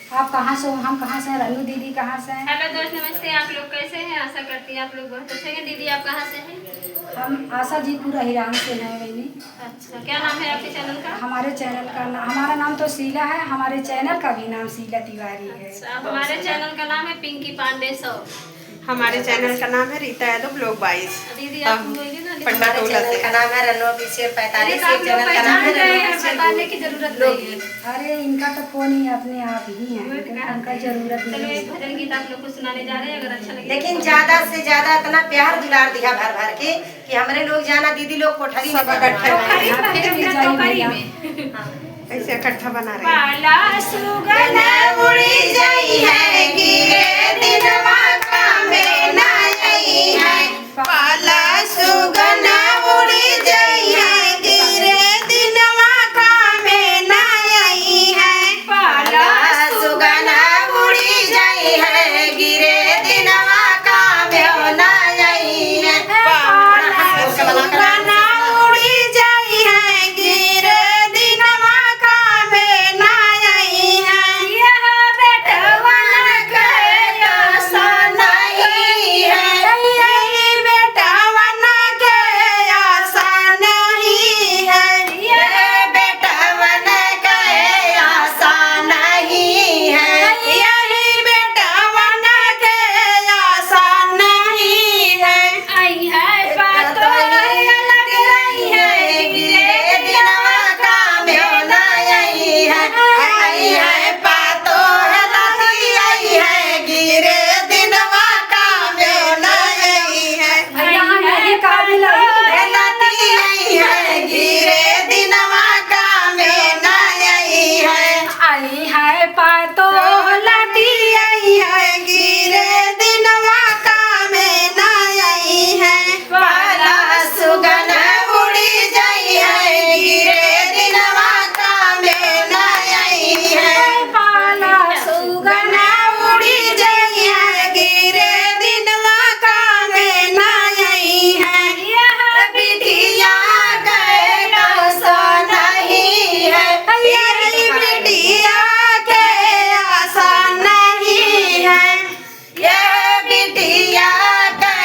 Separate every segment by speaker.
Speaker 1: आप कहाँ से हो? हम कहाँ से हैं? रनु दीदी कहाँ से हैं?
Speaker 2: हेलो दोस्त, नमस्ते। आप लोग कैसे हैं? आशा करती हैं आप लोग बहुत अच्छे हैं। दीदी आप कहाँ से हैं?
Speaker 1: हम आशा जी पूरा हिरान से हैं मैंने।
Speaker 2: अच्छा, क्या नाम है आपके चैनल का?
Speaker 1: हमारे चैनल का नाम, हमारा नाम तो शीला है, हमारे चैनल का भी नाम शीला तिवारी है।
Speaker 2: अच्छा, हमारे चैनल का नाम है पिंकी पांडे 100।
Speaker 3: हमारे चैनल का नाम है रीता यादव ब्लॉग 22।
Speaker 2: दीदी आप बोलिए ना।
Speaker 3: पंडा टोला से
Speaker 4: का नाम है रनु ऑफिशियल 45।
Speaker 2: आप लोग पहचान रहे हैं, बताने की जरूरत नहीं है।
Speaker 1: अरे इनका तो फोन ही अपने आप ही है, उनका जरूरत
Speaker 2: चलो
Speaker 1: नहीं
Speaker 2: एक भजन गीत आप लोग को सुनाने जा रहे हैं, अगर अच्छा लगे।
Speaker 4: लेकिन ज्यादा से ज्यादा इतना प्यार दुलार दिया भर भर के कि हमारे लोग जाना दीदी लोग कोठरी में
Speaker 3: ऐसे इकट्ठा बना रहे
Speaker 2: पाला सुगन
Speaker 4: उड़ी जाई है गिरे दिनवा का में ना आई है। पाला सुगन उड़ी जाई है गिरे दिनवा का में ना आई है। पाला सुगन उड़ी जाई है गिरे दिनवा का में ना आई है। पाला सुगन उड़ी जाई है गिरे दिनवा का में ना आई है। यह बेटवन के आशा नहीं है। यही बेटवन के आशा नहीं है। यह बेटवन के आशा नहीं है। यही बेटवन के आशा नहीं है।
Speaker 2: आई है बात
Speaker 4: लग रही है गिरे दिनवा का में ना आई है। आई है बातो लती आई है गिरे दिनवा का में ना आई है।
Speaker 1: यहाँ नहीं काबिल
Speaker 4: लती आई है गिरे दिनवा का में ना आई है।
Speaker 1: आई है पातो
Speaker 4: लती आई है गिरे दिनवा का में ना आई है। पाला सुगन उड़ी जाई है गिरे दिनवा का में ना आई है। पाला सुगन उड़ी जाई है गिरे दिनवा का में ना आई है। यह बिटिया गए आशा नहीं है। यही बिटिया के आशा नहीं है। यह बिटिया के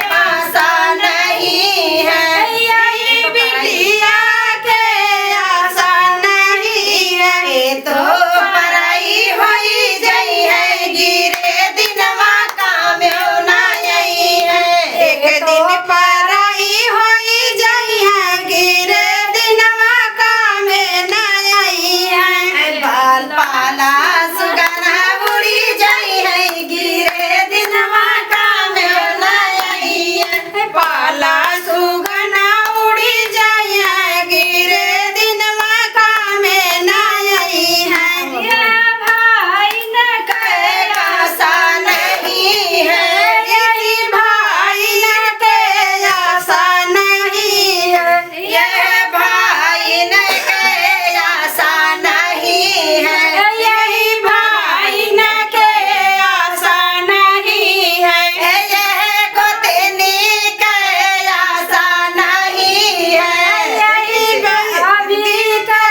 Speaker 4: पासा नहीं है। यही बिटिया के आशा नहीं है। ये तो पराई होई जाई है गिरे दिनवा का में ना आई है। एक दिन पराई होई जाई है गिरे दिनवा का में ना आई है। बाल पाला सुगन उड़ी जाई है गिरे दिनवा का में ना आई है। पाला सुगन उड़ी जाई है गिरे दिनवा का में ना आई है। यह भाई न के आशा नहीं है। यही भाई न के आशा नहीं है। यह भाई न के आशा नहीं है। यही भाई न के आशा नहीं है। यह गोतनी के आशा नहीं है। यही भाभी के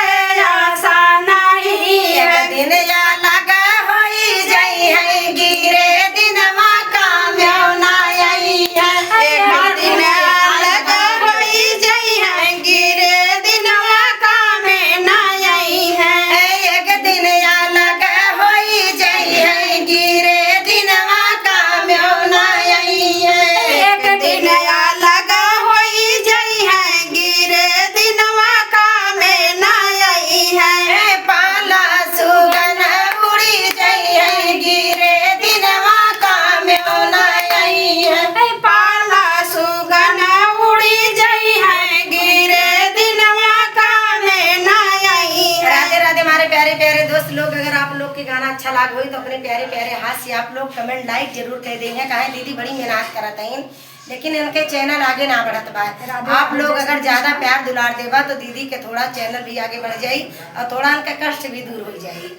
Speaker 4: आशा नहीं है। दिन या लगा होई जाई है गिरे दिनवा का में ना आई है। एक दिन लगा होई जाई है गिरे दिनवा का में ना आई है। एक दिन या लगा होई जाई है गिरे दिनवा का में ना आई है। एक दिन या लगा होई जाई है गिरे दिनवा का में ना आई है। पाला सुगन उड़ी जाई है गिरे दिनवा का में ना आई है। पाला सुगन उड़ी जाई है गिरे दिनवा का में ना आई है। राधे राधे हमारे प्यारे प्यारे दोस्त लोग, अगर आप लोग के गाना अच्छा लाग हो तो अपने प्यारे प्यारे हाथ से आप लोग कमेंट लाइक जरूर कर देंगे। कहे दीदी बड़ी मेहनत करत है, लेकिन इनके चैनल आगे ना बढ़त बा। आप लोग अगर ज्यादा प्यार दुलार देबा तो दीदी के थोड़ा चैनल भी आगे बढ़ जाई और थोड़ा इनका कष्ट भी दूर हो जाई।